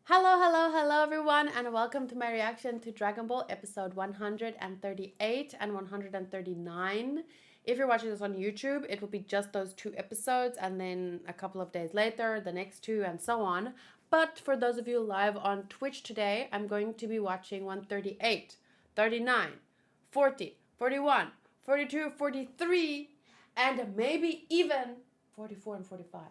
Hello, hello, hello everyone, and welcome to my reaction to Dragon Ball episode 138 and 139. If you're watching this on YouTube, it will be just those two episodes, and then a couple of days later, the next two, and so on. But for those of you live on Twitch today, I'm going to be watching 138, 39, 40, 41, 42, 43, and maybe even 44 and 45.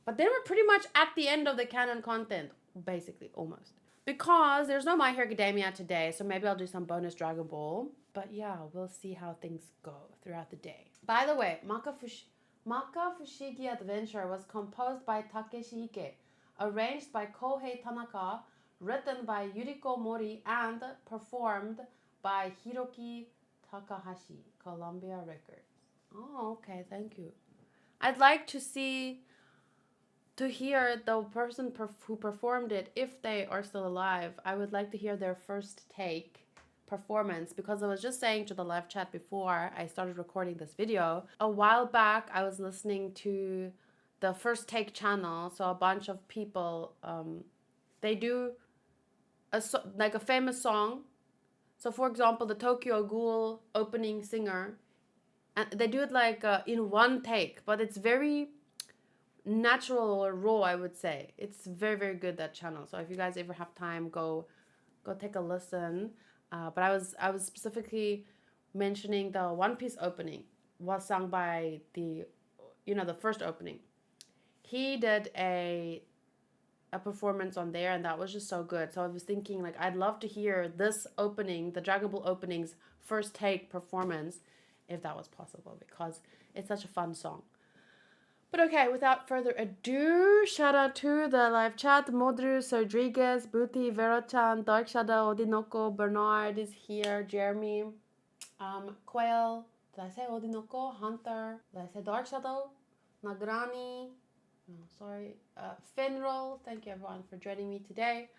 But then we're pretty much at the end of the canon content, basically, almost. Because there's no My Hero Academia today, so maybe I'll do some bonus Dragon Ball. But yeah, we'll see how things go throughout the day. By the way, Maka Fushigi Adventure was composed by Takeshi Ike, arranged by Kohei Tanaka, written by Yuriko Mori, and performed by Hiroki Takahashi, Columbia Records. Oh, okay, thank you. I'd like to hear the person who performed it, if they are still alive. I would like to hear their first take performance, because I was just saying to the live chat before I started recording this video, a while back I was listening to the First Take channel. So a bunch of people, they do like a famous song. So for example, the Tokyo Ghoul opening singer, and they do it like in one take, but it's very natural or raw, I would say. It's very, very good, that channel. So if you guys ever have time, go take a listen. But I was specifically mentioning the One Piece opening was sung by the first opening. He did a performance on there, and that was just so good. So I was thinking, like, I'd love to hear this opening, the Dragon Ball opening's first take performance, if that was possible, because it's such a fun song. But okay, without further ado, shout out to the live chat. Modrus Rodriguez, Booty, Verochan, Dark Shadow, Odinoko, Bernard is here, Jeremy, Quail, did I say Odinoko? Hunter, did I say Dark Shadow? Nagrani, no, sorry, Finroll, thank you everyone for joining me today.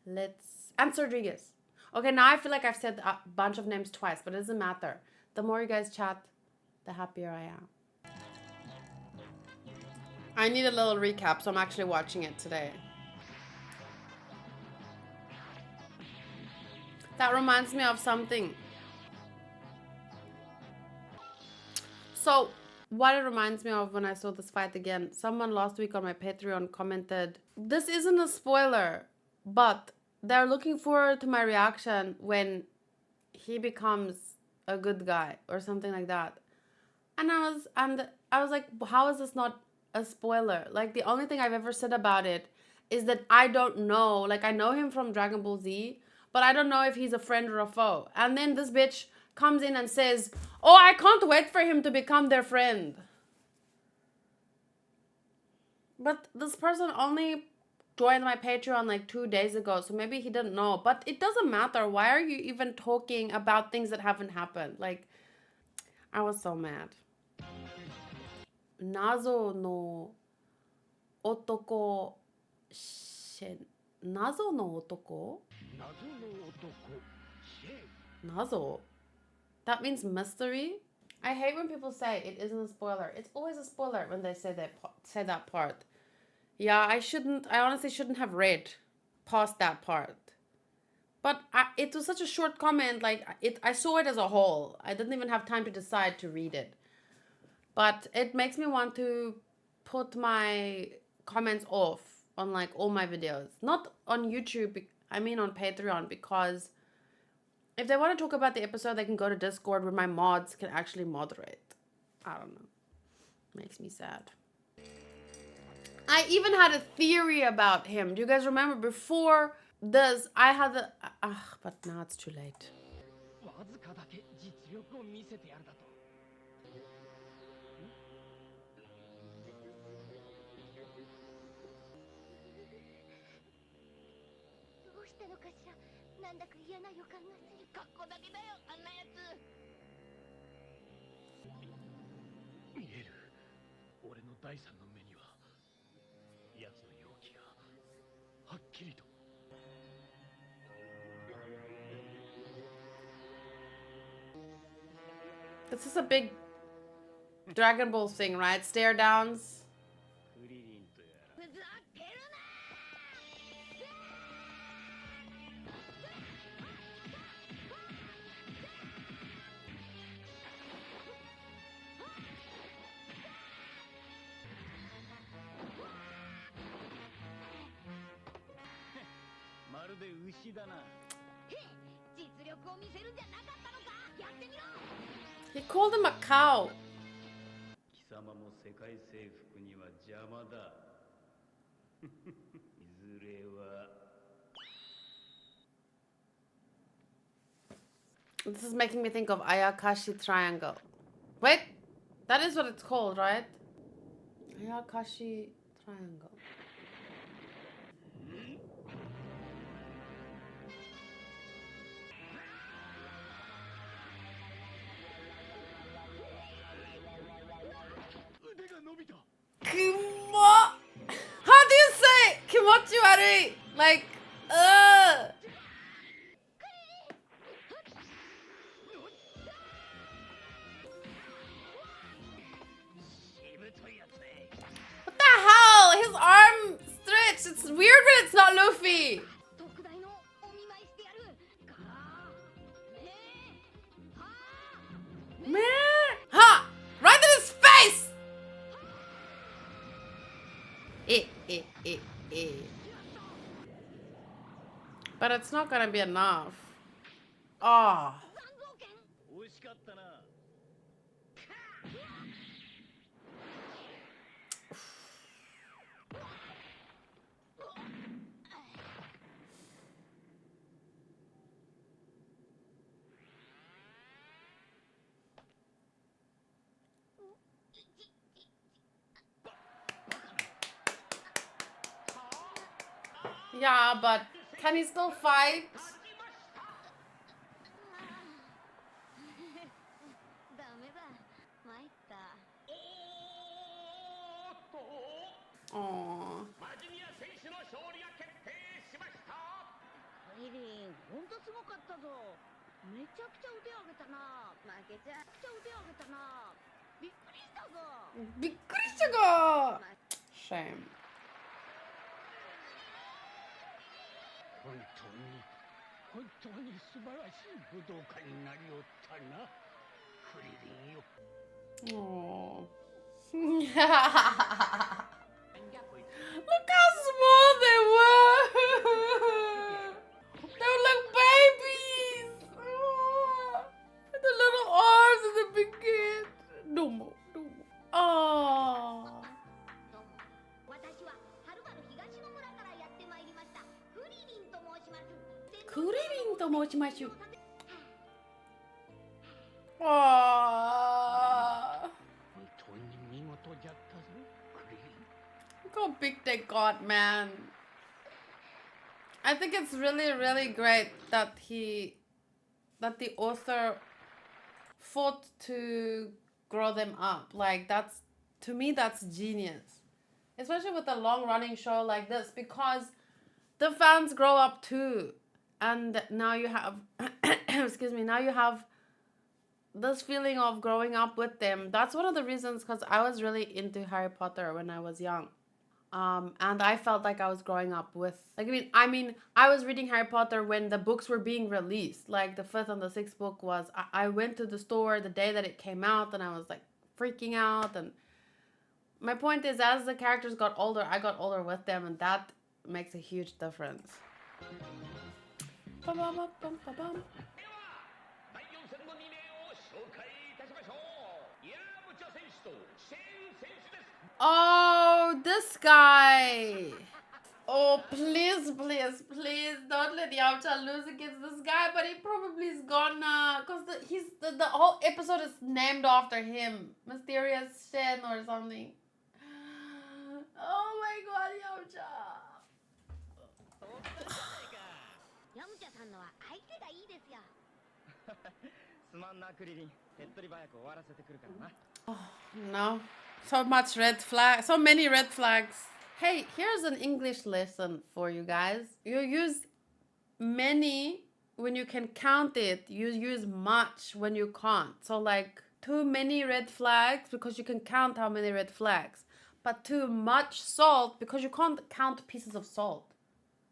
And Rodriguez. Okay, now I feel like I've said a bunch of names twice, but it doesn't matter. The more you guys chat, the happier I am. I need a little recap, so I'm actually watching it today. That reminds me of something. So, what it reminds me of when I saw this fight again, someone last week on my Patreon commented, this isn't a spoiler, but they're looking forward to my reaction when he becomes a good guy or something like that. And I was like, how is this not a spoiler? Like, the only thing I've ever said about it is that I don't know. Like, I know him from Dragon Ball Z, but I don't know if he's a friend or a foe. And then this bitch comes in and says, oh, I can't wait for him to become their friend. But this person only joined my Patreon like 2 days ago, so maybe he didn't know. But it doesn't matter. Why are you even talking about things that haven't happened? Like, I was so mad. Nazo no otoko Shen. Nazo no otoko? Nazo? That means mystery? I hate when people say it isn't a spoiler. It's always a spoiler when they say that part. Yeah, I honestly shouldn't have read past that part. But it was such a short comment. Like, I saw it as a whole. I didn't even have time to decide to read it. But it makes me want to put my comments off on like all my videos. Not on YouTube, I mean on Patreon, because if they want to talk about the episode, they can go to Discord where my mods can actually moderate. I don't know. Makes me sad. I even had a theory about him. Do you guys remember before this? I had the... but now it's too late. This is a big Dragon Ball thing, right? Stare downs. He called him a cow. This is making me think of Ayakashi Triangle. Wait, that is what it's called, right? Ayakashi Triangle. Kimo. How do you say kimochi warui? Like, What the hell? His arm stretched. It's weird when it's not Luffy. Ha! Right in his face! But it's not gonna be enough. Oh. Yeah, but can he still fight? Oh. Shame. Oh. Look how small they were. They were like babies. Oh. With the little arms and the big head. Domo. Oh. Kuririn to mochimasu. Oh. Look how big they got, man. I think it's really, really great that the author fought to grow them up. Like, to me, that's genius. Especially with a long-running show like this, because the fans grow up too. And now you have, excuse me, now you have this feeling of growing up with them. That's one of the reasons, because I was really into Harry Potter when I was young. And I felt like I was growing up with, like, I mean, I was reading Harry Potter when the books were being released. Like, the 5th and the 6th book was, I went to the store the day that it came out, and I was, like, freaking out. And my point is, as the characters got older, I got older with them, and that makes a huge difference. Oh, this guy. Oh, please, please, please don't let Yamcha lose against this guy. But he probably is gonna, because the whole episode is named after him. Mysterious Shen or something. Oh my god, Yamcha. Oh, no. So much red flag. So many red flags. Hey, here's an English lesson for you guys. You use many when you can count it. You use much when you can't. So like too many red flags because you can count how many red flags. But too much salt because you can't count pieces of salt.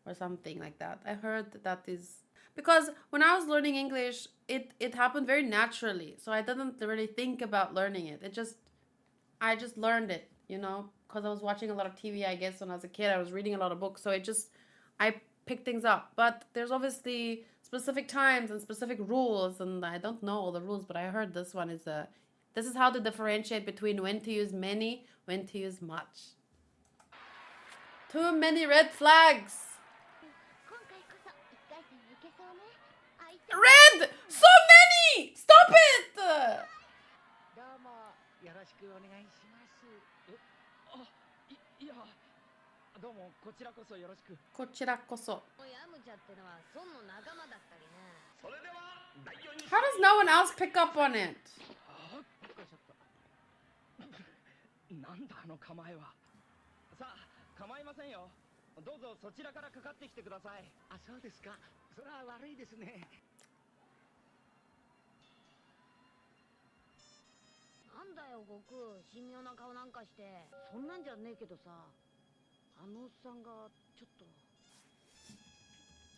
Or something like that. I heard that is... Because when I was learning English, it happened very naturally. So I didn't really think about learning it. I just learned it, you know, because I was watching a lot of TV, I guess, when I was a kid. I was reading a lot of books. So I pick things up. But there's obviously specific times and specific rules, and I don't know all the rules, but I heard this one is this is how to differentiate between when to use many, when to use much. Too many red flags. Red! So many! Stop it! How does no one else pick up on it?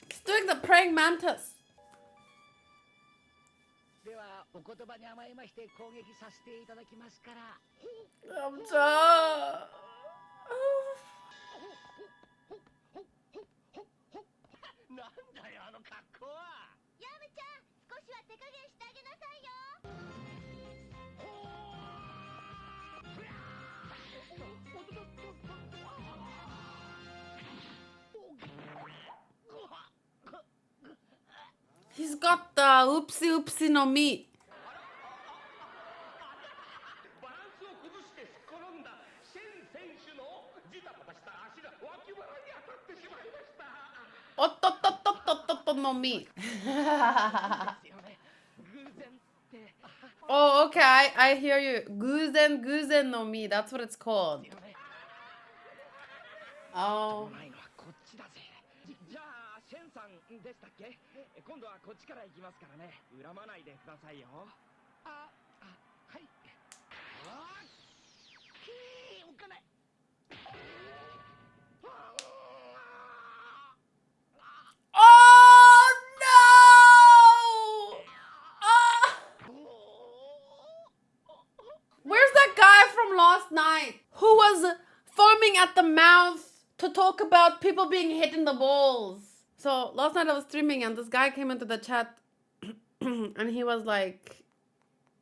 He's doing the praying mantis. Yamcha. He's got the oopsie no me. No me. Oh, okay, I hear you. Guzen no mi. That's what it's called. Oh. Oh no! Where's that guy from last night who was foaming at the mouth to talk about people being hit in the balls? So last night I was streaming and this guy came into the chat and he was like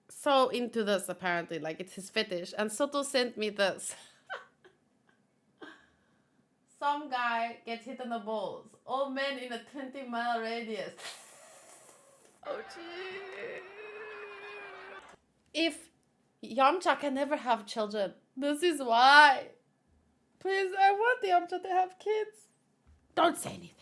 so into this apparently, like it's his fetish. And Soto sent me this. Some guy gets hit in the balls. All men in a 20-mile radius. Oh, gee. If Yamcha can never have children, this is why. Please, I want Yamcha to have kids. Don't say anything.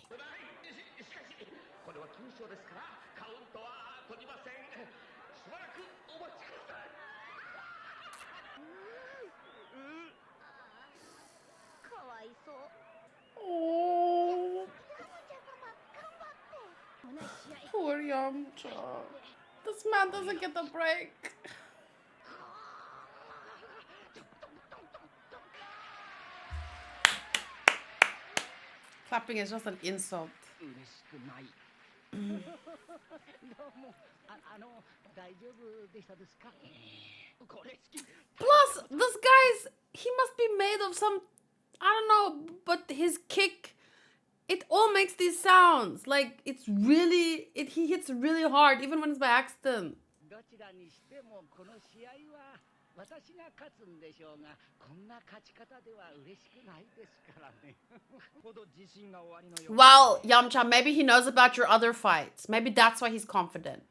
Oh, poor Yamcha. This man doesn't get a break. Clapping is just an insult. Plus, this guy's, he must be made of some, I don't know, but his kick, it all makes these sounds. Like, it's really, he hits really hard, even when it's by accident. Well, Yamcha, maybe he knows about your other fights. Maybe that's why he's confident.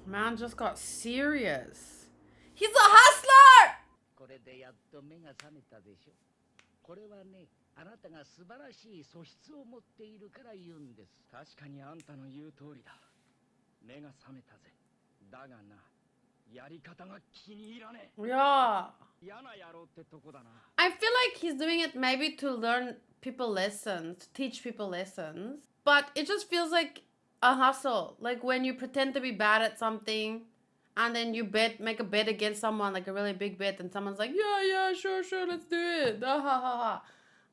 Man just got serious. He's a hustler! Yeah. I feel like he's doing it maybe to learn people lessons, to teach people lessons. But it just feels like a hustle. Like when you pretend to be bad at something and then you make a bet against someone, like a really big bet, and someone's like, yeah, sure, let's do it. Ah, ha, ha, ha.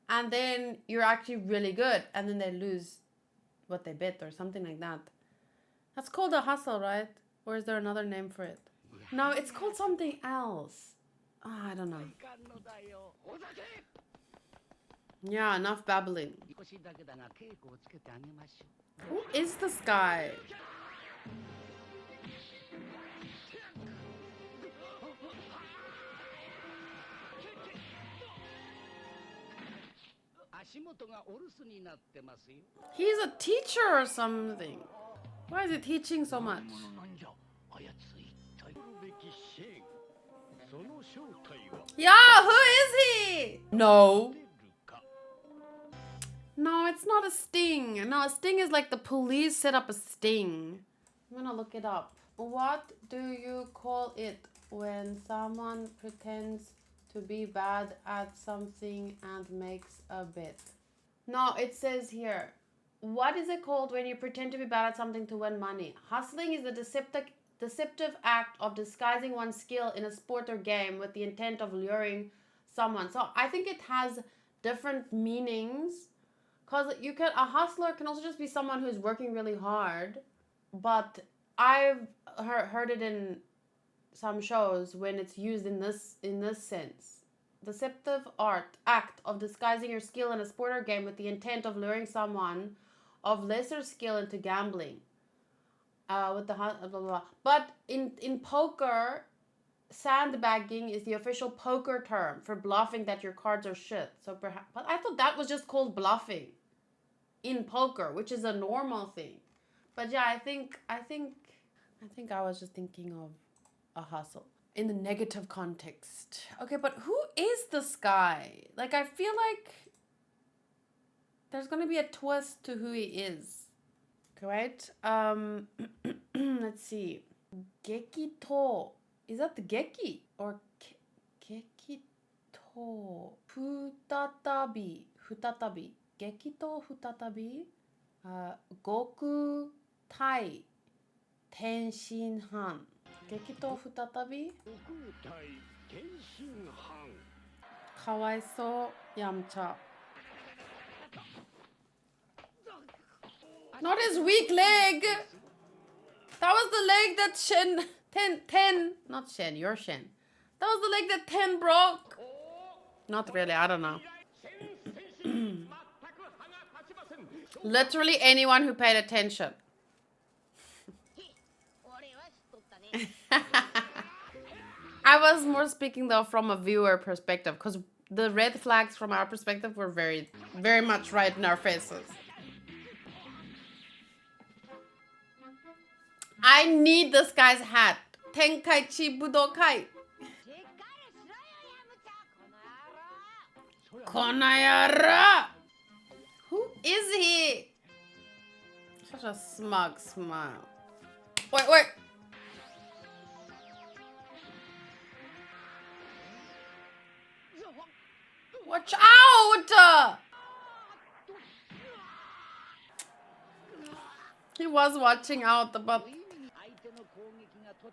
And then you're actually really good, and then they lose what they bet or something like that. That's called a hustle, right? Or is there another name for it? No, it's called something else. Oh, I don't know. Yeah, enough babbling. Who is this guy? He's a teacher or something. Why is he teaching so much? Yeah, who is he? No. No, it's not a sting. No, a sting is like the police set up a sting. I'm gonna look it up. What do you call it when someone pretends to be bad at something and makes a bet? No, it says here. What is it called when you pretend to be bad at something to win money? Hustling is the deceptive act of disguising one's skill in a sport or game with the intent of luring someone. So I think it has different meanings. Because a hustler can also just be someone who's working really hard. But I've heard it in some shows when it's used in this sense. Deceptive act of disguising your skill in a sport or game with the intent of luring someone of lesser skill into gambling. With the blah, blah, blah. But in poker, sandbagging is the official poker term for bluffing that your cards are shit. So perhaps, but I thought that was just called bluffing in poker, which is a normal thing. But yeah, I think I was just thinking of a hustle in the negative context. Okay, but who is this guy? Like, I feel like there's gonna be a twist to who he is. Right? Let's see. Gekito. Is that the Geki? Or Gekito. Futatabi. Gekito futatabi. Goku Tai Tenshinhan. Gekito futatabi. Kawaiso Yamcha. Not his weak leg. That was the leg that Ten, not Shen, you're Shen. That was the leg that Ten broke. Not really, I don't know. Literally anyone who paid attention. I was more speaking though from a viewer perspective, because the red flags from our perspective were very, very much right in our faces. I need this guy's hat. Tenkaichi Budokai. Konayara. Who is he? Such a smug smile. Wait. Watch out! He was watching out, but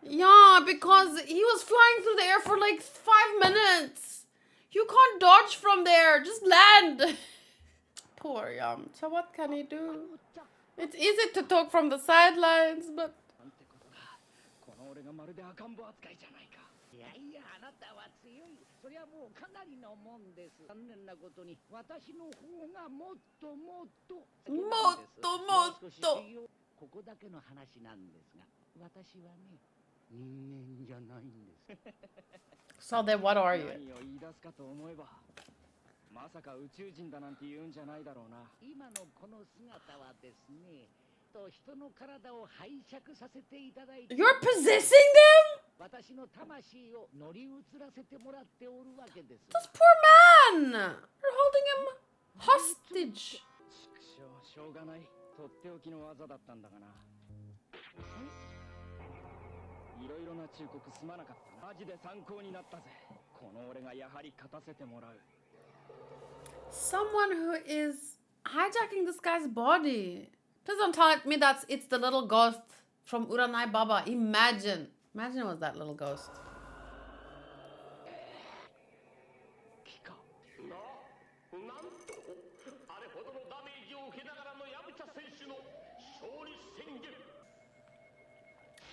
yeah, because he was flying through the air for like 5 minutes. You can't dodge from there. Just land. Poor Yamcha. What can he do? It's easy to talk from the sidelines, but... So then what are you? You're possessing them? This poor man! You're holding him hostage. Someone who is hijacking this guy's body. Please don't tell me it's the little ghost from Uranai Baba. Imagine. Imagine it was that little ghost.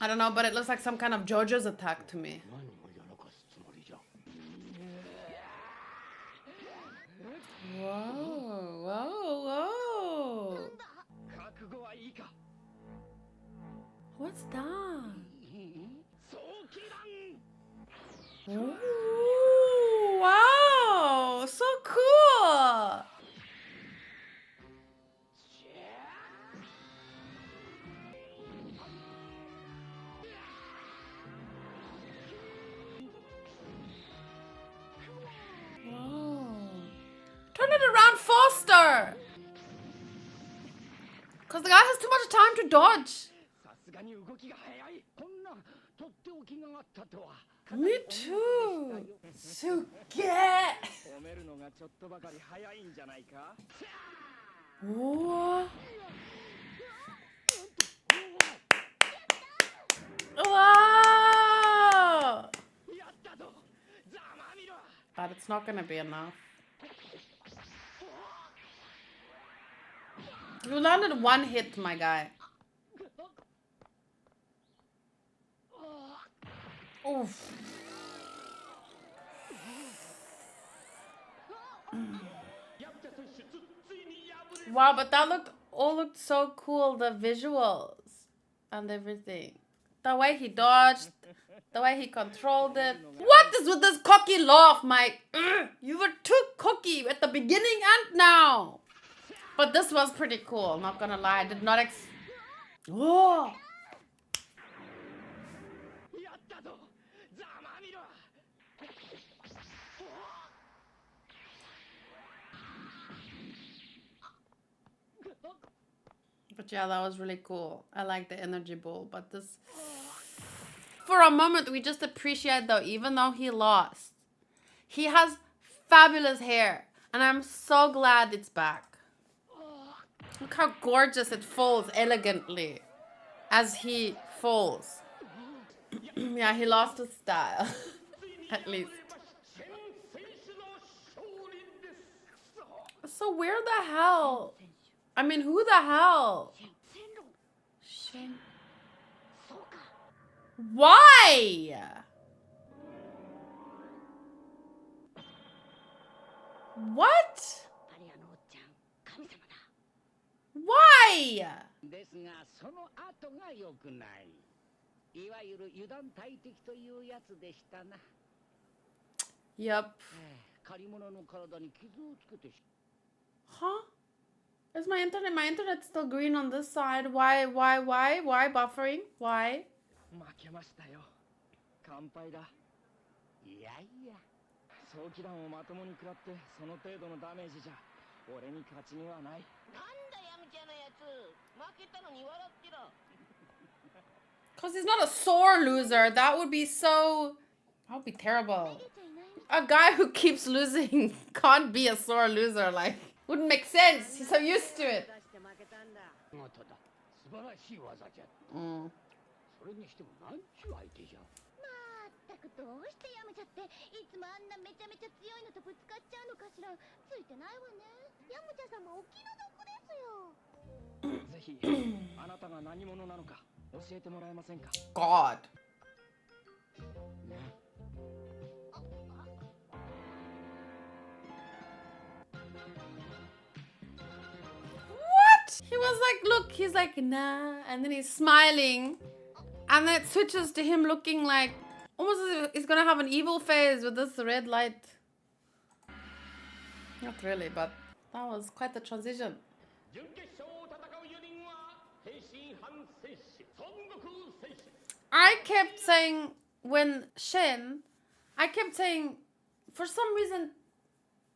I don't know, but it looks like some kind of JoJo's attack to me. Whoa, whoa, whoa. What's that? Ooh, wow, so cool. Turn it around faster! Because the guy has too much time to dodge. Me too. Suge! Whoa. Wow! But it's not gonna be enough. You landed one hit, my guy. Oof. Wow, but that looked so cool, the visuals and everything. The way he dodged, the way he controlled it. What is with this cocky laugh, Mike? You were too cocky at the beginning and now. But this was pretty cool, not gonna lie. I did not Oh! But yeah, that was really cool. I like the energy ball, but this... For a moment, we just appreciate though, even though he lost. He has fabulous hair, and I'm so glad it's back. Look how gorgeous it folds elegantly as he falls. Yeah, he lost his style. At least. So where the hell? I mean, who the hell? Shen. Why? What? Why? Yep. Huh? Is my internet's still green on this side? Why buffering? Why? Because he's not a sore loser. That would be terrible. A guy who keeps losing can't be a sore loser. Like, wouldn't make sense. He's so used to it. God. What? He was like, look, he's like, nah. And then he's smiling. And then it switches to him looking like, almost as if he's gonna have an evil face with this red light. Not really, but that was quite the transition. I kept saying, when Shen, for some reason,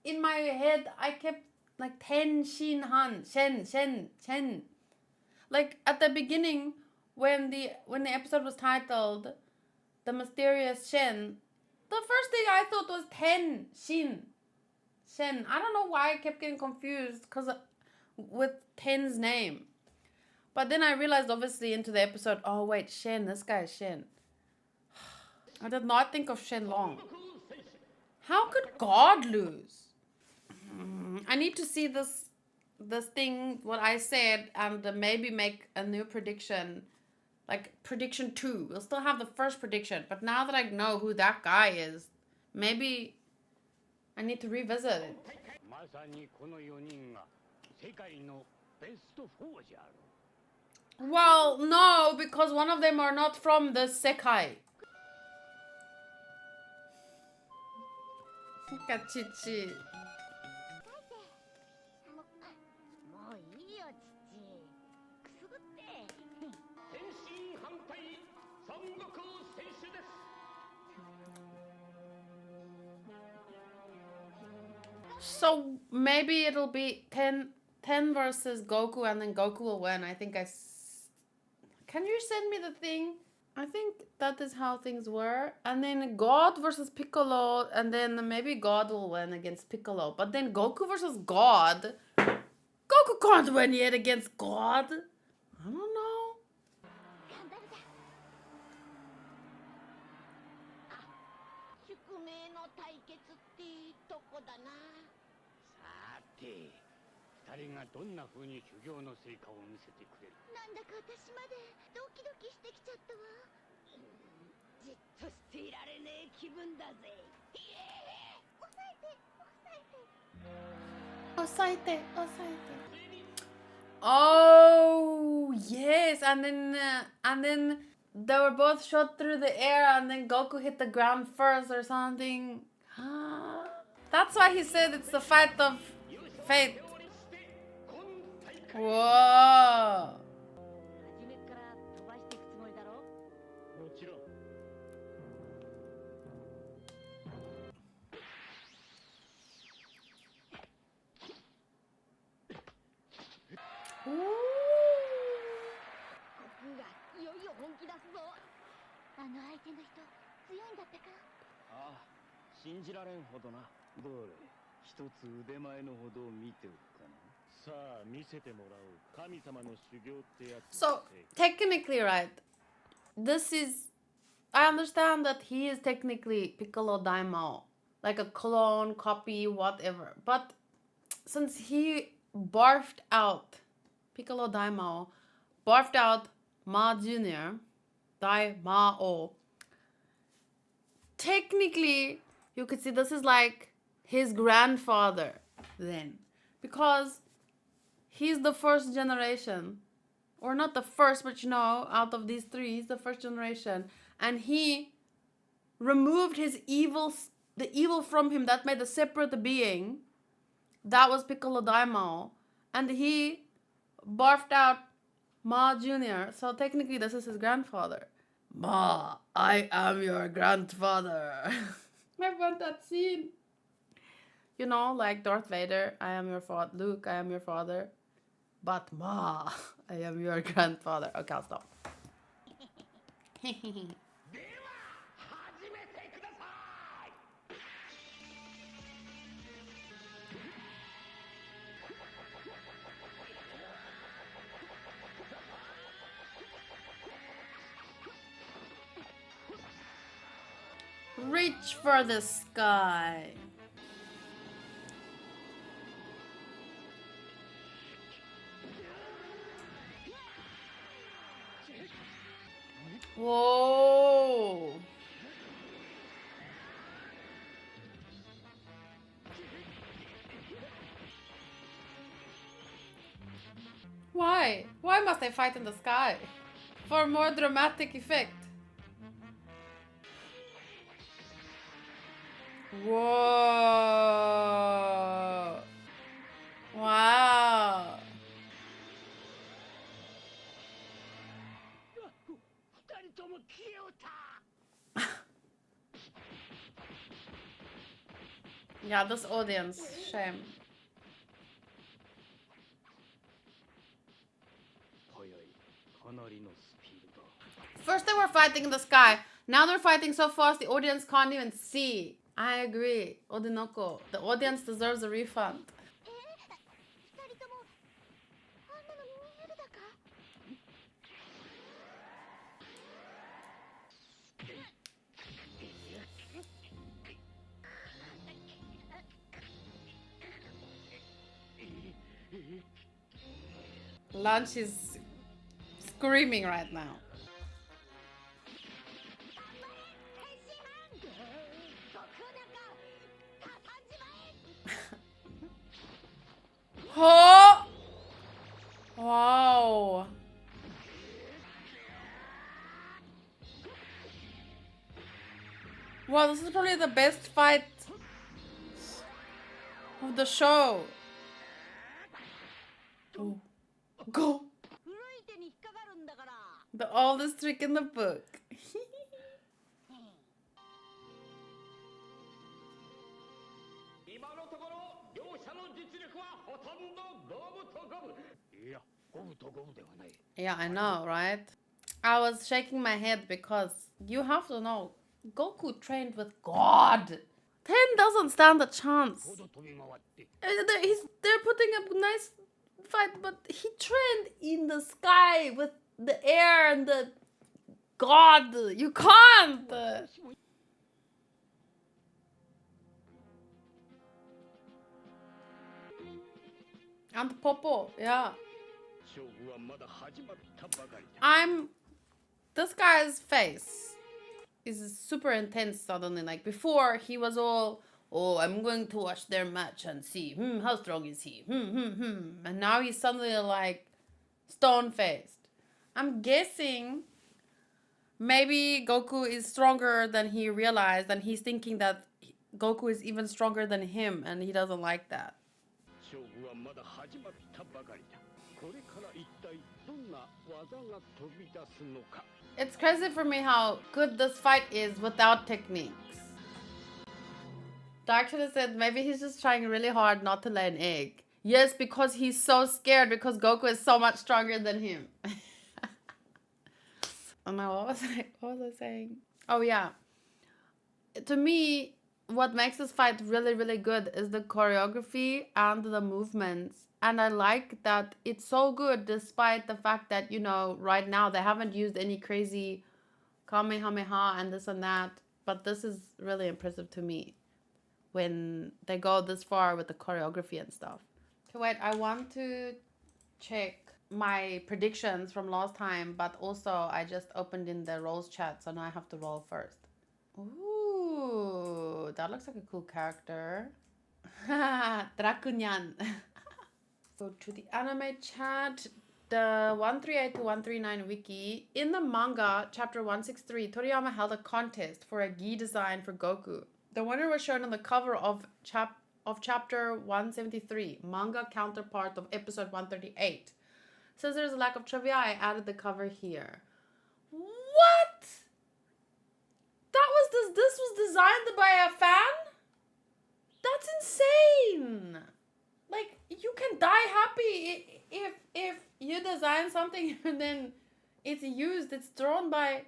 in my head, I kept like Tenshinhan, Shen. Like at the beginning, when the episode was titled The Mysterious Shen, the first thing I thought was Shen. I don't know why I kept getting confused with Ten's name. But then I realized, obviously, into the episode, oh wait, Shen, this guy is Shen. I did not think of Shenlong. How could God lose? I need to see this thing, what I said, and maybe make a new prediction. Like prediction 2. We'll still have the first prediction, but now that I know who that guy is, maybe I need to revisit it. Well, no, because one of them are not from the Sekai. Kachichi. So maybe it'll be 10 versus Goku, and then Goku will win. I think Can you send me the thing? I think that is how things were. And then God versus Piccolo, and then maybe God will win against Piccolo. But then Goku versus God. Goku can't win yet against God. I don't know. Osaite. Oh yes, and then they were both shot through the air, and then Goku hit the ground first or something. That's why he said it's the fight of fate. Whoa. So technically, right, this is, I understand that he is technically Piccolo Daimao, like a clone, copy, whatever. But since he barfed out, Piccolo Daimao barfed out Ma Jr., Daimao, technically you could see this is like his grandfather then, because he's the first generation, or not the first, but out of these three, he's the first generation, and he removed the evil from him that made a separate being. That was Piccolo Daimao, and he barfed out Ma Jr., so technically this is his grandfather. Ma, I am your grandfather. I want that scene. Like Darth Vader, I am your father. Luke, I am your father. But Ma, I am your grandfather. Okay, I'll stop. Reach for the sky. Whoa. Why? Why must they fight in the sky? For more dramatic effect. Whoa. Wow. Yeah, this audience, shame. First they were fighting in the sky. Now they're fighting so fast the audience can't even see. I agree. Odinoko. The audience deserves a refund. Lunch is screaming right now. Oh! Wow. Wow, this is probably the best fight of the show. Oh. Go! The oldest trick in the book. Yeah, I know, right? I was shaking my head because you have to know, Goku trained with God. Ten doesn't stand a chance. They're putting up a nice fight, but he trained in the sky with the air and the God. You can't. And Popo, yeah. This guy's face is super intense suddenly. Like before, he was all, oh, I'm going to watch their match and see, how strong is he? And now he's suddenly like stone faced. I'm guessing maybe Goku is stronger than he realized, and he's thinking that Goku is even stronger than him, and he doesn't like that. It's crazy for me how good this fight is without techniques. Dark should have said maybe he's just trying really hard not to lay an egg. Yes, because he's so scared because Goku is so much stronger than him. Oh no, what was I saying? Oh yeah. To me, what makes this fight really, really good is the choreography and the movements. And I like that it's so good despite the fact that, you know, right now they haven't used any crazy Kamehameha and this and that. But this is really impressive to me when they go this far with the choreography and stuff. Okay, wait, I want to check my predictions from last time, but also I just opened in the rolls chat, so now I have to roll first. Ooh, that looks like a cool character. Drakunyan. Go to the anime chat. The 138 to 139 wiki. In the manga, chapter 163, Toriyama held a contest for a gi design for Goku. The winner was shown on the cover of chapter 173, manga counterpart of episode 138. Since there's a lack of trivia, I added the cover here. What? This was designed by a fan? That's insane. Like, you can die happy if you design something and then it's used, it's thrown by...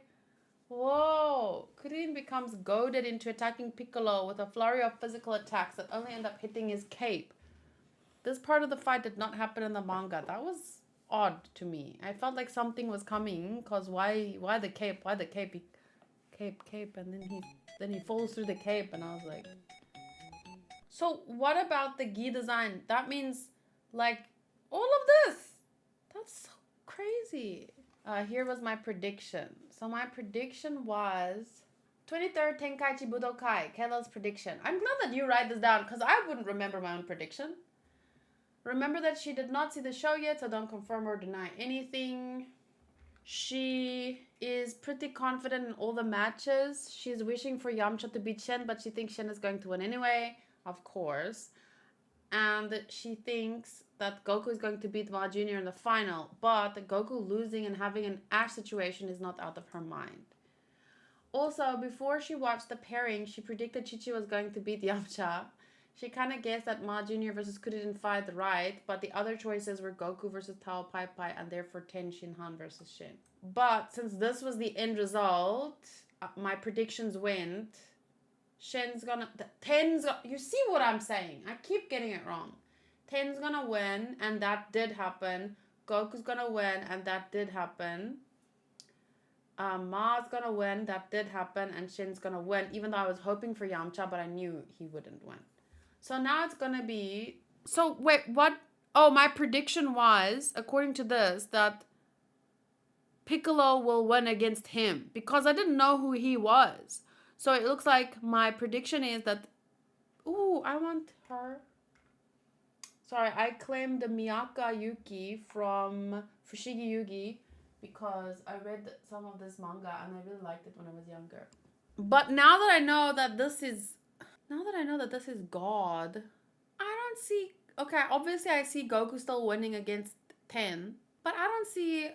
Whoa. Kuririn becomes goaded into attacking Piccolo with a flurry of physical attacks that only end up hitting his cape. This part of the fight did not happen in the manga. That was odd to me. I felt like something was coming, because why the cape? Why the cape? Cape, and then he falls through the cape, and I was like... So what about the gi design? That means, like, all of this. That's so crazy. Here was my prediction. So my prediction was 23rd Tenkaichi Budokai, Kayla's prediction. I'm glad that you write this down, because I wouldn't remember my own prediction. Remember that she did not see the show yet, so don't confirm or deny anything. She is pretty confident in all the matches. She's wishing for Yamcha to beat Shen, but she thinks Shen is going to win anyway, of course. And she thinks that Goku is going to beat Ma Jr. in the final, but Goku losing and having an Ash situation is not out of her mind. Also, before she watched the pairing, she predicted Chi-Chi was going to beat Yamcha. She kind of guessed that Ma Jr. versus Kuririn fight right, but the other choices were Goku versus Tao Pai Pai and therefore Tenshinhan versus Shen. But since this was the end result, my predictions went. You see what I'm saying? I keep getting it wrong. Ten's gonna win, and that did happen. Goku's gonna win, and that did happen. Ma's gonna win, that did happen, and Shen's gonna win, even though I was hoping for Yamcha, but I knew he wouldn't win. So now it's gonna be... So, wait, what? Oh, my prediction was, according to this, that Piccolo will win against him because I didn't know who he was. So it looks like my prediction is that. Ooh, I want her. Sorry, I claimed the Miyaka Yuki from Fushigi Yugi because I read some of this manga and I really liked it when I was younger. But now that I know that this is God, I don't see. Okay, obviously I see Goku still winning against 10, but I don't see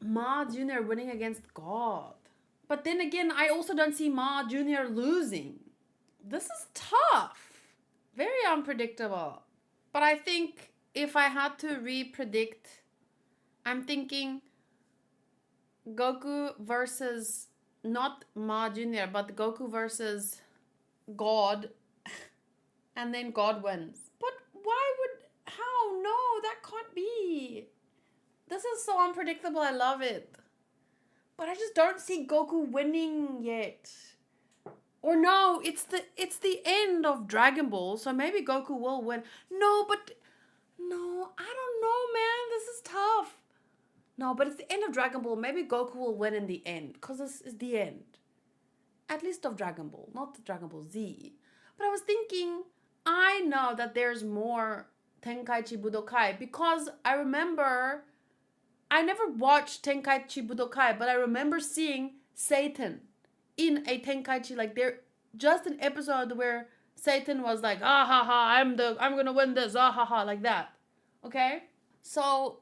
Ma Jr. winning against God. But then again, I also don't see Ma Jr. losing. This is tough. Very unpredictable. But I think if I had to re-predict, I'm thinking Goku versus not Ma Jr., but Goku versus God, and then God wins. But how? No, that can't be. This is so unpredictable. I love it. But I just don't see Goku winning yet. Or no, it's the end of Dragon Ball, so maybe Goku will win. No, I don't know, man. This is tough. No, but it's the end of Dragon Ball. Maybe Goku will win in the end, because this is the end. At least of Dragon Ball, not Dragon Ball Z. But I was thinking, I know that there's more Tenkaichi Budokai, because I remember, I never watched Tenkaichi Budokai, but I remember seeing Satan in a Tenkaichi, like there, just an episode where Satan was like, ah ha ha, I'm gonna win this, ah ha ha, like that. Okay? So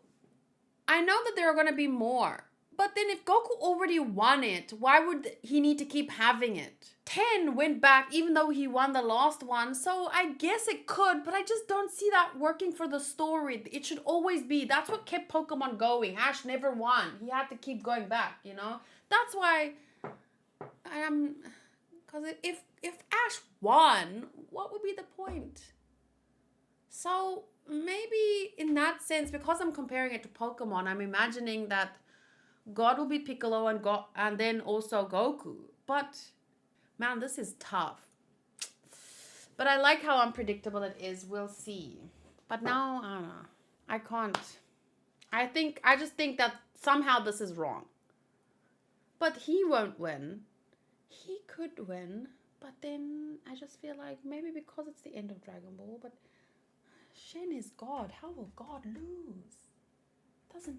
I know that there are gonna be more. But then if Goku already won it, why would he need to keep having it? 10 went back even though he won the last one, so I guess it could, but I just don't see that working for the story. It should always be. That's what kept Pokemon going. Ash never won. He had to keep going back, you know? That's why because if Ash won, what would be the point? So maybe in that sense, because I'm comparing it to Pokemon, I'm imagining that God will be Piccolo and then also Goku. But man, this is tough. But I like how unpredictable it is. We'll see. But now I don't know. I can't. I just think that somehow this is wrong. But he won't win. He could win, but then I just feel like maybe because it's the end of Dragon Ball, but Shen is God. How will God lose?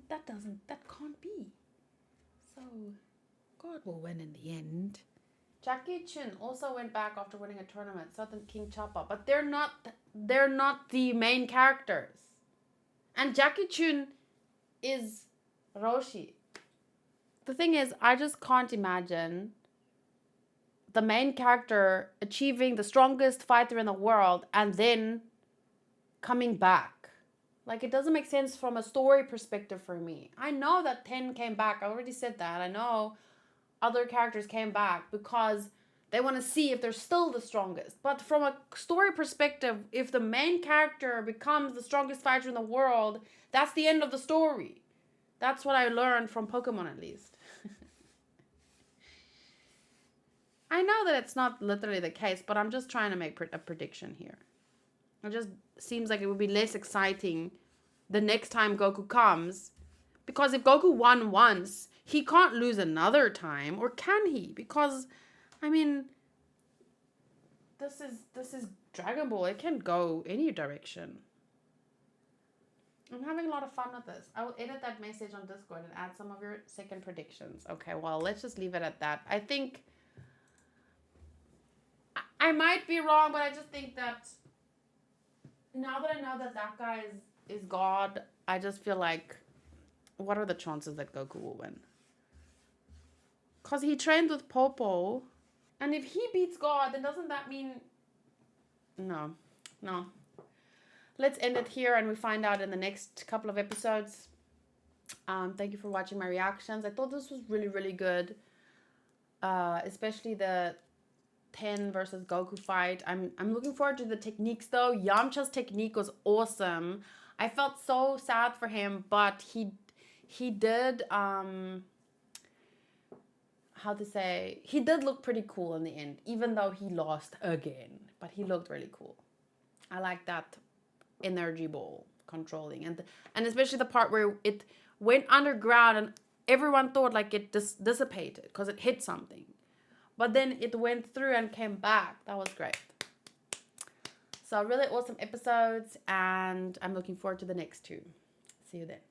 That can't be. So God will win in the end. Jackie Chun also went back after winning a tournament, so than King Choppa, but they're not the main characters. And Jackie Chun is Roshi. The thing is, I just can't imagine the main character achieving the strongest fighter in the world and then coming back. Like, it doesn't make sense from a story perspective for me. I know that 10 came back. I already said that. I know other characters came back because they want to see if they're still the strongest. But from a story perspective, if the main character becomes the strongest fighter in the world, that's the end of the story. That's what I learned from Pokemon, at least. I know that it's not literally the case, but I'm just trying to make a prediction here. It just seems like it would be less exciting the next time Goku comes. Because if Goku won once, he can't lose another time. Or can he? Because, I mean, this is Dragon Ball. It can go any direction. I'm having a lot of fun with this. I will edit that message on Discord and add some of your second predictions. Okay, well, let's just leave it at that. I think I might be wrong, but I just think that now that I know that guy is God, I just feel like, what are the chances that Goku will win? Because he trained with Popo. And if he beats God, then doesn't that mean... No. Let's end it here and we find out in the next couple of episodes. Thank you for watching my reactions. I thought this was really, really good. Especially the 10 versus Goku fight. I'm looking forward to the techniques though. Yamcha's technique was awesome. I felt so sad for him, but he did he did look pretty cool in the end, even though he lost again, but he looked really cool. I like that energy ball controlling, and especially the part where it went underground and everyone thought like it dissipated because it hit something, but then it went through and came back. That was great. So really awesome episodes, and I'm looking forward to the next two. See you then.